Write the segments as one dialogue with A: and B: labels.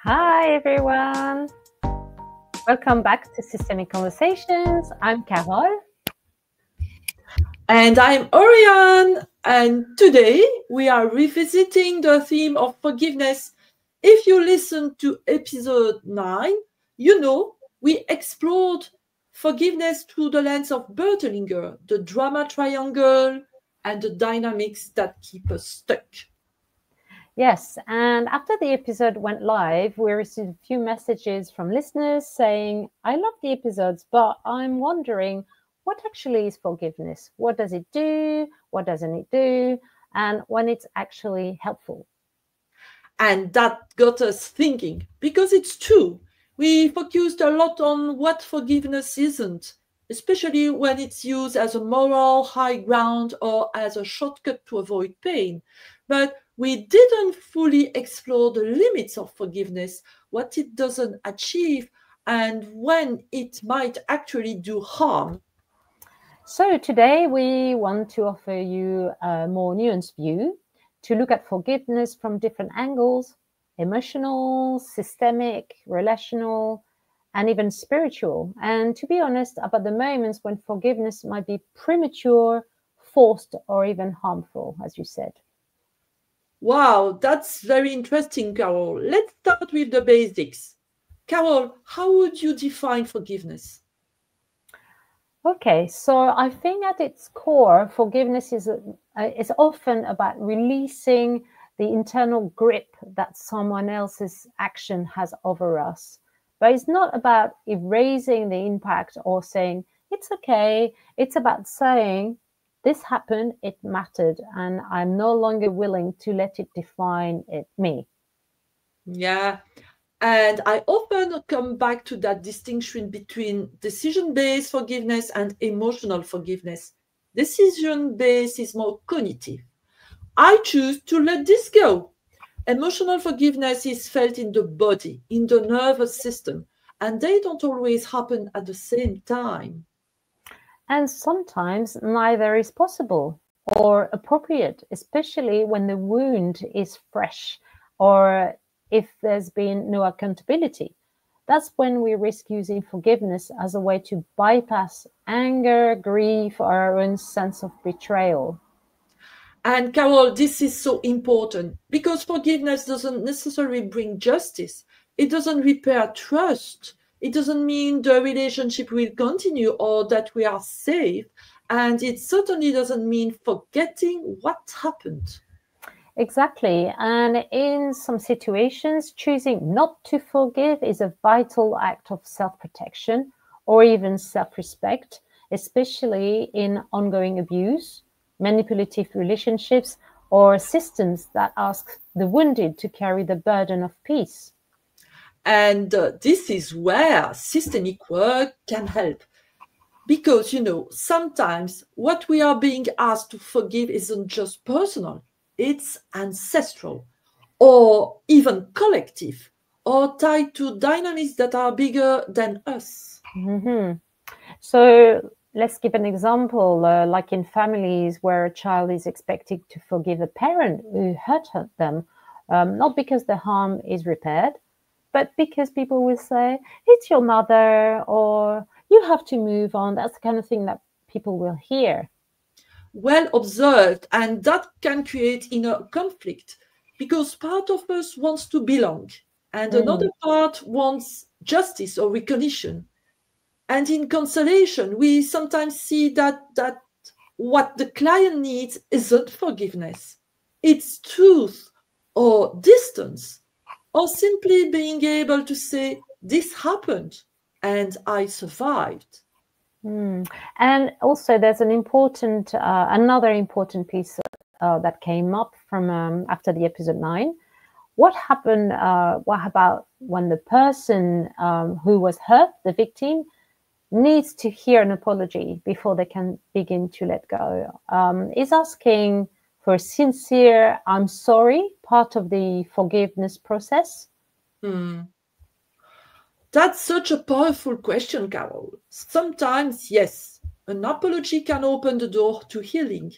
A: Hi, everyone. Welcome back to Systemic Conversations. I'm Carole.
B: And I'm Orianne. And today we are revisiting the theme of forgiveness. If you listen to episode 9, you know we explored forgiveness through the lens of Bertelinger, the drama triangle, and the dynamics that keep us stuck.
A: Yes, and after the episode went live, we received a few messages from listeners saying, I love the episodes, but I'm wondering what actually is forgiveness? What does it do? What doesn't it do? And when it's actually helpful.
B: And that got us thinking, because it's true. We focused a lot on what forgiveness isn't, especially when it's used as a moral high ground or as a shortcut to avoid pain. But we didn't fully explore the limits of forgiveness, what it doesn't achieve, and when it might actually do harm.
A: So today we want to offer you a more nuanced view to look at forgiveness from different angles: emotional, systemic, relational, and even spiritual. And to be honest, about the moments when forgiveness might be premature, forced, or even harmful, as you said.
B: Wow, that's very interesting, Carol. Let's start with the basics. Carol, how would you define forgiveness?
A: Okay, so I think at its core, forgiveness is often about releasing the internal grip that someone else's action has over us. But it's not about erasing the impact or saying, it's okay. It's about saying, this happened, it mattered, and I'm no longer willing to let it define me.
B: Yeah, and I often come back to that distinction between decision-based forgiveness and emotional forgiveness. Decision-based is more cognitive. I choose to let this go. Emotional forgiveness is felt in the body, in the nervous system, and they don't always happen at the same time.
A: And sometimes neither is possible or appropriate, especially when the wound is fresh or if there's been no accountability. That's when we risk using forgiveness as a way to bypass anger, grief, or our own sense of betrayal.
B: And Carol, this is so important because forgiveness doesn't necessarily bring justice. It doesn't repair trust. It doesn't mean the relationship will continue or that we are safe. And it certainly doesn't mean forgetting what happened.
A: Exactly. And in some situations, choosing not to forgive is a vital act of self-protection or even self-respect, especially in ongoing abuse, manipulative relationships, or systems that ask the wounded to carry the burden of peace.
B: And this is where systemic work can help. Because, sometimes what we are being asked to forgive isn't just personal, it's ancestral or even collective or tied to dynamics that are bigger than us.
A: Mm-hmm. So let's give an example, like in families where a child is expected to forgive a parent who hurt them, not because the harm is repaired, but because people will say, it's your mother, or you have to move on. That's the kind of thing that people will hear.
B: Well observed, and that can create inner conflict because part of us wants to belong and another part wants justice or recognition. And in constellation, we sometimes see that what the client needs isn't forgiveness. It's truth or distance or simply being able to say, this happened and I survived.
A: And also there's another important piece that came up from after the episode 9. What happened, what about when the person who was hurt, the victim, needs to hear an apology before they can begin to let go? Is asking for a sincere I'm sorry part of the forgiveness process?
B: That's such a powerful question, Carol. Sometimes, yes, an apology can open the door to healing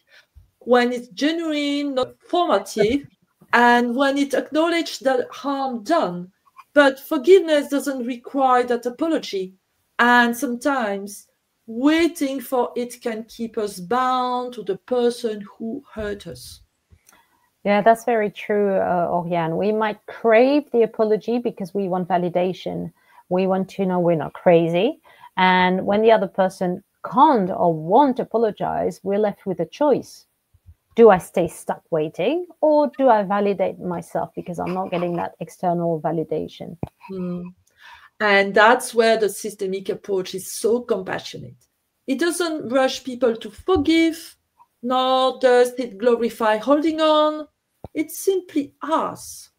B: when it's genuine, not formative, and when it acknowledges the harm done. But forgiveness doesn't require that apology. And sometimes waiting for it can keep us bound to the person who hurt us.
A: Yeah, that's very true, Orianne. We might crave the apology because we want validation. We want to know we're not crazy. And when the other person can't or won't apologize, we're left with a choice. Do I stay stuck waiting, or do I validate myself because I'm not getting that external validation?
B: And that's where the systemic approach is so compassionate. It doesn't rush people to forgive, nor does it glorify holding on. It simply asks,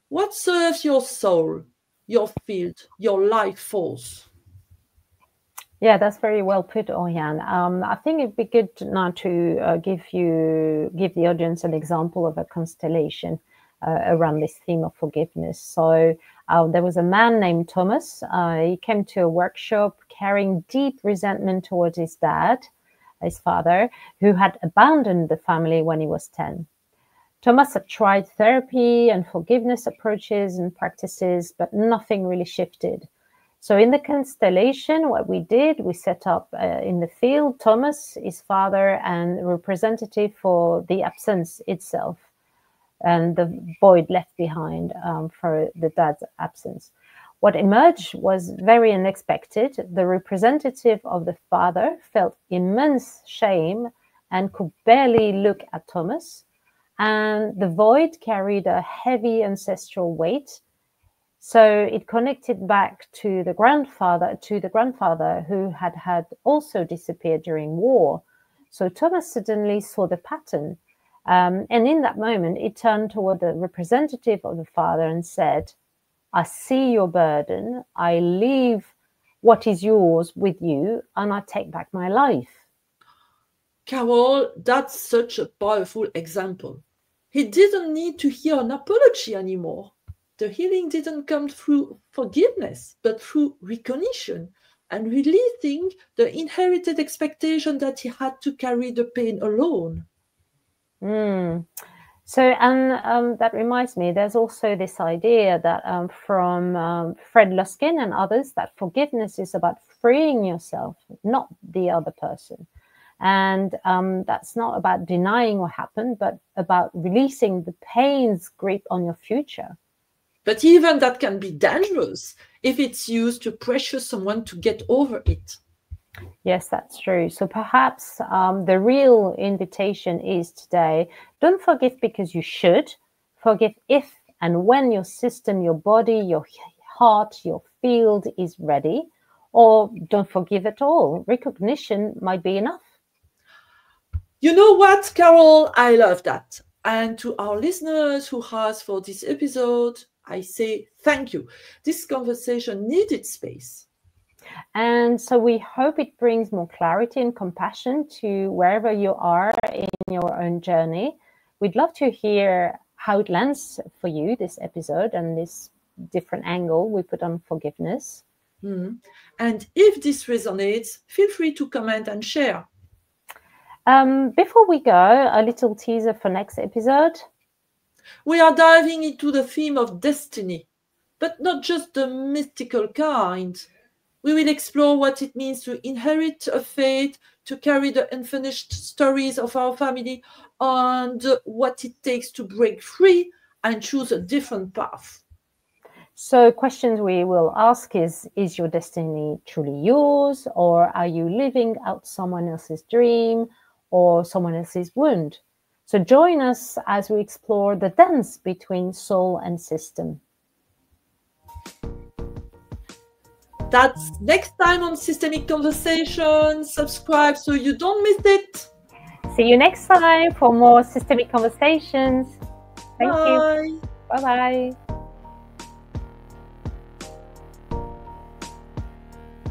B: what serves your soul, your field, your life force?
A: Yeah, that's very well put, Orianne. I think it'd be good now to give the audience an example of a constellation around this theme of forgiveness. So there was a man named Thomas. He came to a workshop carrying deep resentment towards his dad, his father, who had abandoned the family when he was 10. Thomas had tried therapy and forgiveness approaches and practices, but nothing really shifted. So in the constellation, what we did, we set up in the field Thomas, his father, and representative for the absence itself, and the void left behind for the dad's absence. What emerged was very unexpected. The representative of the father felt immense shame and could barely look at Thomas. And the void carried a heavy ancestral weight. So it connected back to the grandfather who had also disappeared during war. So Thomas suddenly saw the pattern. And in that moment, it turned toward the representative of the father and said, I see your burden. I leave what is yours with you, and I take back my life.
B: Carole, that's such a powerful example. He didn't need to hear an apology anymore. The healing didn't come through forgiveness, but through recognition and releasing the inherited expectation that he had to carry the pain alone.
A: So, and that reminds me, there's also this idea that from Fred Luskin and others, that forgiveness is about freeing yourself, not the other person. And that's not about denying what happened, but about releasing the pain's grip on your future.
B: But even that can be dangerous if it's used to pressure someone to get over it.
A: Yes, that's true. So perhaps the real invitation is today, don't forgive because you should. Forgive if and when your system, your body, your heart, your field is ready. Or don't forgive at all. Recognition might be enough.
B: You know what, Carole? I love that. And to our listeners who asked for this episode, I say thank you. This conversation needed space.
A: And so we hope it brings more clarity and compassion to wherever you are in your own journey. We'd love to hear how it lands for you, this episode, and this different angle we put on forgiveness.
B: And if this resonates, feel free to comment and share.
A: Before we go, a little teaser for next episode.
B: We are diving into the theme of destiny, but not just the mystical kind. We will explore what it means to inherit a fate, to carry the unfinished stories of our family, and what it takes to break free and choose a different path.
A: So questions we will ask is your destiny truly yours, or are you living out someone else's dream or someone else's wound? So join us as we explore the dance between soul and system.
B: That's next time on Systemic Conversation. Subscribe so you don't miss it.
A: See you next time for more Systemic Conversations. Thank you.
B: Bye.
A: Bye-bye.